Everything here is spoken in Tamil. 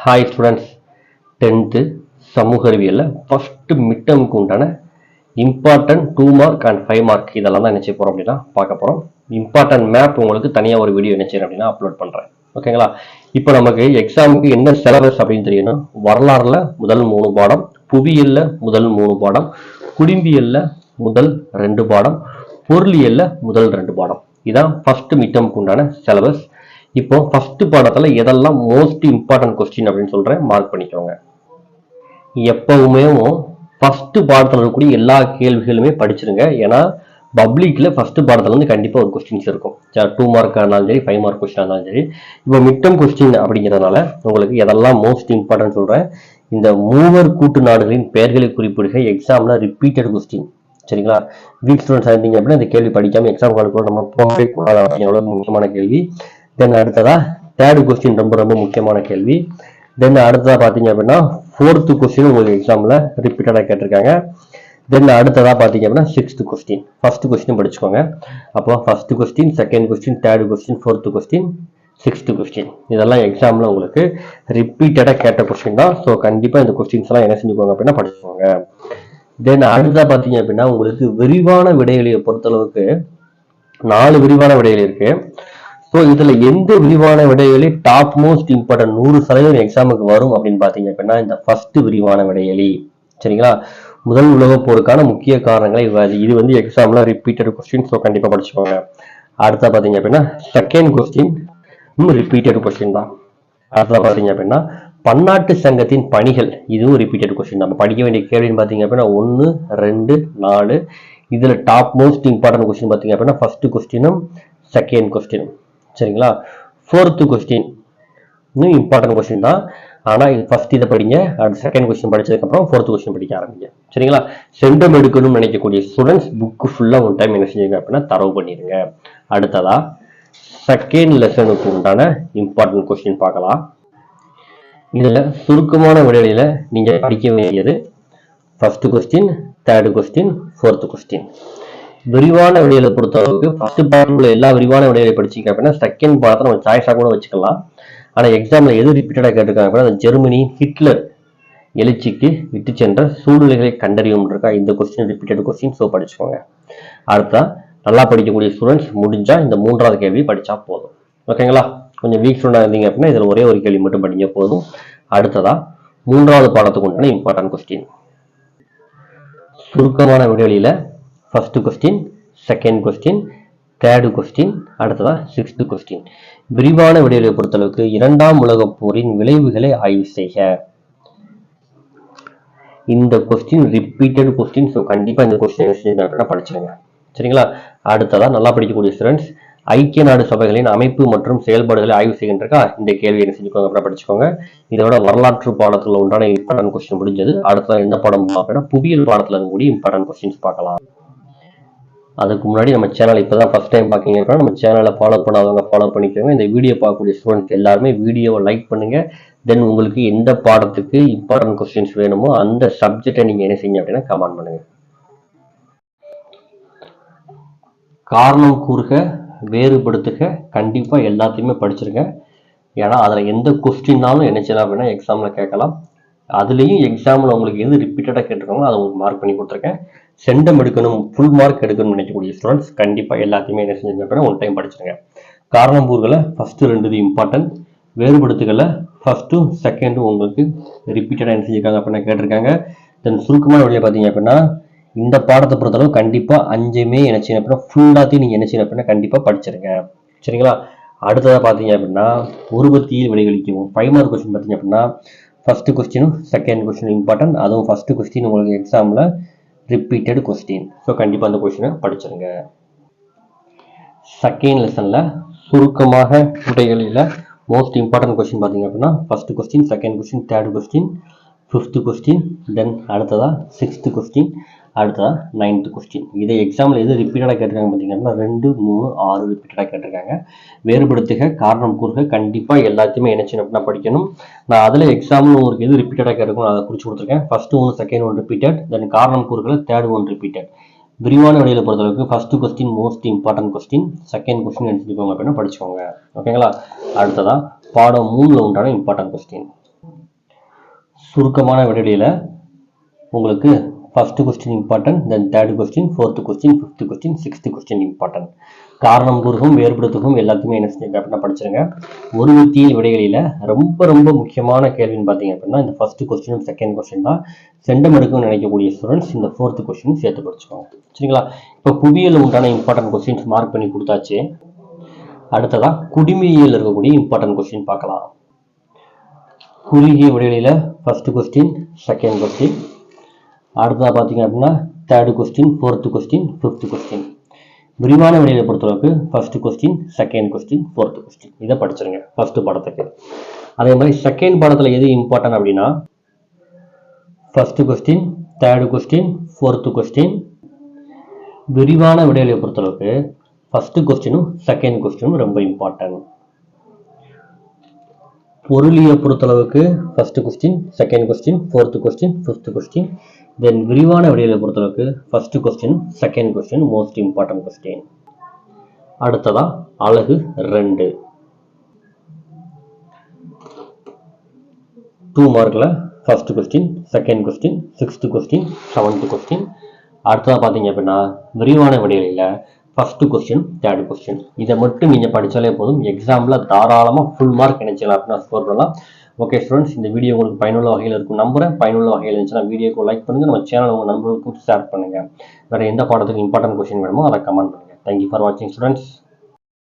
ஹாய் ஸ்டூடெண்ட்ஸ், 10th சமூக அறிவியலில் ஃபஸ்ட்டு மிட் டேர்முக்கு உண்டான இம்பார்ட்டன்ட் 2 மார்க் அண்ட் 5 மார்க் இதெல்லாம் தான் என்ன செய்ய போகிறோம் அப்படின்னா பார்க்க போகிறோம். இம்பார்ட்டன்ட் மேப் உங்களுக்கு தனியாக ஒரு வீடியோ என்ன செய்யறேன் அப்படின்னா அப்லோட் பண்ணுறேன். ஓகேங்களா? இப்போ நமக்கு எக்ஸாமுக்கு என்ன சிலபஸ் அப்படின்னு தெரியணும். வரலாறுல முதல் 3 பாடம், புவியியல்ல முதல் 3 பாடம், குடிம்பியல்ல முதல் 2 பாடம், பொருளியல்ல முதல் 2 பாடம். இதான் ஃபர்ஸ்ட் மிட் டேர்முக்கு உண்டான சிலபஸ். இப்போ ஃபர்ஸ்ட் பாடத்துல எதெல்லாம் மோஸ்ட் இம்பார்ட்டன்ட் கொஸ்டின் அப்படின்னு சொல்றேன், மார்க் பண்ணிக்கோங்க. எப்பவுமே ஃபர்ஸ்ட் பாடத்துல இருக்கக்கூடிய எல்லா கேள்விகளுமே படிச்சிருங்க. ஏன்னா பப்ளிக்ல ஃபர்ஸ்ட் பாடத்துல இருந்து கண்டிப்பா ஒரு கொஸ்டின்ஸ் இருக்கும். 2 மார்க் ஆனாலும் சரி, 5 மார்க் கொஸ்டின் ஆனாலும் சரி. இப்போ மிட் டேர்ம் கொஸ்டின் அப்படிங்கிறதுனால உங்களுக்கு எதெல்லாம் மோஸ்ட் இம்பார்ட்டன்ட் சொல்றேன். இந்த மூவர் கூட்டு நாடுகளின் பெயர்களை குறிப்பிடுக எக்ஸாம்ல ரிப்பீட்டட் கொஸ்டின். சரிங்களா? வீக் ஸ்டூடெண்ட்ஸ் இருந்தீங்க அப்படின்னா இந்த கேள்வி படிக்காம எக்ஸாம் காலுக்குள்ள நம்ம போகவே கூடாது அப்படிங்கிற முக்கியமான கேள்வி. தென் அடுத்ததா தேர்ட் கொஸ்டின் ரொம்ப ரொம்ப முக்கியமான கேள்வி. தென் அடுத்ததா பாத்தீங்க அப்படின்னா 4th கொஸ்டின் உங்களுக்கு எக்ஸாம்ல ரிப்பீட்டடா கேட்டிருக்காங்க. தென் அடுத்ததா பாத்தீங்க அப்படின்னா 6th கொஸ்டின். ஃபர்ஸ்ட் கொஸ்டின் படிச்சுக்கோங்க. அப்போ first question, second question, third question, 4th question, 6th question இதெல்லாம் எக்ஸாம்ல உங்களுக்கு ரிப்பீட்டடா கேட்ட கொஸ்டின் தான். ஸோ கண்டிப்பா இந்த கொஸ்டின்ஸ் எல்லாம் என்ன செஞ்சுக்கோங்க அப்படின்னா படிச்சுக்கோங்க. தென் அடுத்ததா பாத்தீங்க அப்படின்னா உங்களுக்கு விரிவான விடைகளை பொறுத்தளவுக்கு 4 விரிவான விடைகள் இருக்கு. ஸோ இதுல எந்த விரிவான விடைகளி டாப் மோஸ்ட் இம்பார்ட்டன்ட் 100% எக்ஸாமுக்கு வரும் அப்படின்னு பாத்தீங்க அப்படின்னா இந்த ஃபர்ஸ்ட் விரிவான விடைகளி. சரிங்களா? முதல் உலகப் போருக்கான முக்கிய காரணங்களை இது வந்து எக்ஸாம்ல ரிப்பீட்டட் கொஸ்டின். ஸோ கண்டிப்பா படிச்சுக்கோங்க. அடுத்தா பாத்தீங்க அப்படின்னா செகண்ட் கொஸ்டின் ரிப்பீட்டட் கொஸ்டின் தான். அடுத்தா பாத்தீங்க அப்படின்னா பன்னாட்டு சங்கத்தின் பணிகள், இதுவும் ரிப்பீட்டட் கொஸ்டின். நம்ம படிக்க வேண்டிய கேள்வின்னு பாத்தீங்க அப்படின்னா 1, 2, 4. இதுல டாப் மோஸ்ட் இம்பார்ட்டன்ட் கொஸ்டின் பாத்தீங்க அப்படின்னா ஃபர்ஸ்ட் கொஸ்டினும் செகண்ட் கொஸ்டினும். சரிங்களா? 4th கொஸ்டின் இன்னும் இம்பார்ட்டன்ட் கொஸ்டின் தான். ஆனா இது ஃபர்ஸ்ட் இதை படிங்க, அடுத்த செகண்ட் கொஸ்டின் படிச்சதுக்கு அப்புறம் 4th கொஸ்டின் படிக்க ஆரம்பிங்க. சரிங்களா? சென்டம் எடுக்கணும்னு நினைக்கக்கூடிய ஸ்டூடெண்ட்ஸ் புக் ஃபுல்லா ஒன் டைம் என்ன செஞ்சீங்க அப்படின்னா தரவு பண்ணிடுங்க. அடுத்ததா செகண்ட் லெசனுக்கு உண்டான இம்பார்ட்டன்ட் கொஸ்டின் பார்க்கலாம். இதுல சுருக்கமான விடையில நீங்க படிக்க வேண்டியது first question, third question, 4th question. விரிவான விடைகளை பொறுத்தளவுக்கு ஃபர்ஸ்ட் பாடத்துல எல்லா விரிவான விடைகளை படிச்சீங்க அப்படின்னா செகண்ட் பாடத்தை நம்ம சாய்ஸா கூட வச்சுக்கலாம். ஆனா எக்ஸாம்ல எது ரிப்பீட்டடா கேட்டிருக்காங்க அப்படின்னா ஜெர்மனி ஹிட்லர் எழுச்சிக்கு விட்டு சென்ற சூழ்நிலைகளை கண்டறியும் இருக்கா. இந்த கொஸ்டின் ரிப்பீட்டட் கொஸ்டின். ஸோ படிச்சுக்கோங்க. அடுத்தா நல்லா படிக்கக்கூடிய ஸ்டூடெண்ட்ஸ் முடிஞ்சா இந்த 3வது கேள்வி படிச்சா போதும். ஓகேங்களா? கொஞ்சம் வீக் ஸ்டூடெண்டா இருந்தீங்க அப்படின்னா இதுல ஒரே ஒரு கேள்வி மட்டும் படிங்க போதும். அடுத்ததா 3வது பாடத்துக்கு உண்டான இம்பார்ட்டன்ட் கொஸ்டின். சுருக்கமான விடைகளில first question, second question, third question, அடுத்ததா 6th கொஸ்டின். விரிவான விடைகளை பொறுத்தளவுக்கு 2ஆம் உலகப் போரின் விளைவுகளை ஆய்வு செய்க. இந்த கொஸ்டின் ரிப்பீட்டட் கொஸ்டின். ஸோ கண்டிப்பா இந்த கொஸ்டின் படிச்சுருங்க. சரிங்களா? அடுத்ததா நல்லா படிக்கக்கூடிய ஸ்டூடெண்ட்ஸ் ஐக்கிய நாடு சபைகளின் அமைப்பு மற்றும் செயல்பாடுகளை ஆய்வு செய்கின்றக்கா. இந்த கேள்வி என்ன செஞ்சுக்கோங்க அப்புறம் படிச்சுக்கோங்க. இதோட வரலாற்று பாடத்துல உண்டான இம்பார்ட்டன்ட் கொஸ்டின் முடிஞ்சது. அடுத்ததா என்ன பாடம் பார்க்கணும், புவியியல் பாடத்துல இருக்கக்கூடிய இம்பார்ட்டன்ட் கொஸ்டின்ஸ் பார்க்கலாம். அதுக்கு முன்னாடி நம்ம சேனல் இப்போதான் ஃபர்ஸ்ட் டைம் பார்க்கீங்க அப்படின்னா நம்ம சேனலை ஃபாலோ பண்ணாதவங்க ஃபாலோ பண்ணிக்கோங்க. இந்த வீடியோ பார்க்கக்கூடிய ஸ்டூடெண்ட்ஸ் எல்லாருமே வீடியோவை லைக் பண்ணுங்க. தென் உங்களுக்கு எந்த பாடத்துக்கு இம்பார்ட்டன்ட் கொஸ்டின்ஸ் வேணுமோ அந்த சப்ஜெக்டை நீங்க என்ன செய்யுங்க அப்படின்னா கமெண்ட் பண்ணுங்க. காரணம் கூறுக, வேறுபடுத்துக கண்டிப்பா எல்லாத்தையுமே படிச்சிருங்க. ஏன்னா அதுல எந்த கொஸ்டின்னாலும் என்ன செய்யலாம் அப்படின்னா எக்ஸாம்ல கேட்கலாம். அதுலேயும் எக்ஸாமில் உங்களுக்கு எது ரிப்பீட்டடாக கேட்டிருக்காங்களோ அதை உங்களுக்கு மார்க் பண்ணி கொடுத்துருக்கேன். சென்டம் எடுக்கணும், ஃபுல் மார்க் எடுக்கணும்னு நினைக்கக்கூடிய ஸ்டூடெண்ட்ஸ் கண்டிப்பாக எல்லாத்தையுமே என்ன செஞ்சுருங்க அப்படின்னா ஒன் டைம் படிச்சிருங்க. காரணம் கூறுகளை ஃபர்ஸ்ட் 2 இம்பார்ட்டன்ட், வேறுபடுத்துகளை ஃபர்ஸ்ட்டும் செகண்டும் உங்களுக்கு ரிப்பீட்டடாக என்ன செஞ்சிருக்காங்க அப்படின்னா கேட்டிருக்காங்க. தென் சுருக்கமான வழியை பார்த்தீங்க அப்படின்னா இந்த பாடத்தை பொறுத்தளவு கண்டிப்பாக 5மே என்ன செய்யணும் அப்படின்னா ஃபுல்லாத்தையும் நீங்கள் என்ன செய்யணும் அப்படின்னா கண்டிப்பாக படிச்சிருங்க. சரிங்களா? அடுத்ததாக பார்த்தீங்க அப்படின்னா உருவத்தியில் விடைகளிக்கும் 5 மார்க் கொஸ்டின் பார்த்தீங்க அப்படின்னா ஃபர்ஸ்ட் கொஸ்டினும் செகண்ட் கொஸ்டின் இம்பார்ட்டன்ட். அதுவும் ஃபர்ஸ்ட் கொஸ்டின் உங்களுக்கு எக்ஸாம்ல ரிப்பீட்டட் கொஸ்டின். ஸோ கண்டிப்பா அந்த கொஸ்டினை படிச்சிருங்க. செகண்ட் லெசன்ல சுருக்கமாக விடைகளில மோஸ்ட் இம்பார்ட்டன்ட் கொஸ்டின் பார்த்தீங்க அப்படின்னா first question, second question, third question, 5th question, then அடுத்ததா 6th கொஸ்டின், அடுத்ததா 9th கொஸ்டின். இதை எக்ஸாம்ல எது ரிப்பீட்டடா கேட்டிருக்காங்க பார்த்தீங்கன்னா 2, 3, 6 ரிப்பீட்டடா கேட்டிருக்காங்க. வேறுபடுத்துக, காரணம் கூறுக கண்டிப்பா எல்லாத்தையுமே என்ன செய்யணும் அப்படின்னா படிக்கணும். நான் அதுல எக்ஸாம்ல உங்களுக்கு எது ரிப்பீட்டடா கேட்டிருக்கணும் அதை குறிச்சு கொடுத்துருக்கேன். ஃபர்ஸ்ட் 1, செகண்ட் 1 ரிப்பீட்டட், தென் காரணம் கூறுகளை தேர்ட் 1 ரிப்பீட்டட். விரிவான விடையில பொறுத்தளவுக்கு first question most important question, second question எடுத்துக்கோங்க அப்படின்னா படிச்சுக்கோங்க. ஓகேங்களா? அடுத்ததா பாடம் 3ல உண்டான இம்பார்ட்டன்ட் கொஸ்டின். சுருக்கமான விடையில உங்களுக்கு first question important, then third question, fourth question, fifth question, sixth question important. காரணம் கூறுகும் வேறுபடுத்துகும் எல்லாத்தையுமே என்ன செஞ்சு அப்படின்னா படிச்சிருங்க. ஒரு வித்தியில் விடைகளில ரொம்ப ரொம்ப முக்கியமான கேள்வின்னு பார்த்தீங்க அப்படின்னா இந்த ஃபர்ஸ்ட் கொஸ்டினும் செகண்ட் கொஸ்டின் தான். செண்டம் எடுக்கும்னு நினைக்கக்கூடிய ஸ்டூடெண்ட்ஸ் இந்த ஃபோர்த் கொஸ்டினும் சேர்த்து படிச்சுக்கோங்க. சரிங்களா? இப்போ புவியியல் உண்டான இம்பார்ட்டன்ட் கொஸ்டின்ஸ் மார்க் பண்ணி கொடுத்தாச்சு. அடுத்ததா குடிமையியல் இருக்கக்கூடிய இம்பார்ட்டன்ட் கொஸ்டின் பார்க்கலாம். குறுகிய விடைகளில ஃபர்ஸ்ட் கொஸ்டின், செகண்ட் கொஸ்டின், அடுத்ததாக பார்த்தீங்க அப்படின்னா third question, fourth question, fifth question. விரிவான விடையை பொறுத்தளவுக்கு first question, second question, fourth question இதை படிச்சிருங்க ஃபர்ஸ்ட் பாடத்துக்கு. அதே மாதிரி செகண்ட் பாடத்தில் எது இம்பார்ட்டன்ட் அப்படின்னா first question, third question, fourth question. விரிவான விடையை பொறுத்தளவுக்கு ஃபர்ஸ்ட் கொஸ்டினும் செகண்ட் கொஸ்டினும் ரொம்ப இம்பார்ட்டன்ட். பொருளியை பொறுத்தளவுக்கு first question, second question, fourth question, fifth question. Then விரிவான விடையை பொறுத்தளவுக்கு first question, second question most important question. அடுத்ததா அலகு 2 2 மார்க்ல first question, second question, sixth question, seventh question. அடுத்ததா பார்த்தீங்க அப்படின்னா விரிவான விடைகளில் ஃபர்ஸ்ட் கொஸ்டின், தேர்ட் கொஸ்டின் இதை மட்டும் நீங்கள் படித்தாலே போதும். எக்ஸாமில் தாராளமாக ஃபுல் மார்க் நினைச்சலாம் அப்படின்னா ஸ்கோர் பண்ணலாம். ஓகே ஸ்டூடெண்ட்ஸ், இந்த வீடியோ உங்களுக்கு பயனுள்ள வகையில் இருக்கும் நம்புறேன். பயனுள்ள வகையில் இருந்துச்சுன்னா வீடியோக்கு லைக் பண்ணுங்கள், நம்ம சேனல் உங்கள் நண்பர்களுக்கும் ஷேர் பண்ணுங்கள். வேறு எந்த பாடத்துக்கு இம்பார்ட்டன்ட் கொஸ்டின் வேணுமோ அதை கமெண்ட் பண்ணுங்கள். தேங்க்யூ ஃபார் வாட்சிங் ஸ்டூடெண்ட்ஸ்.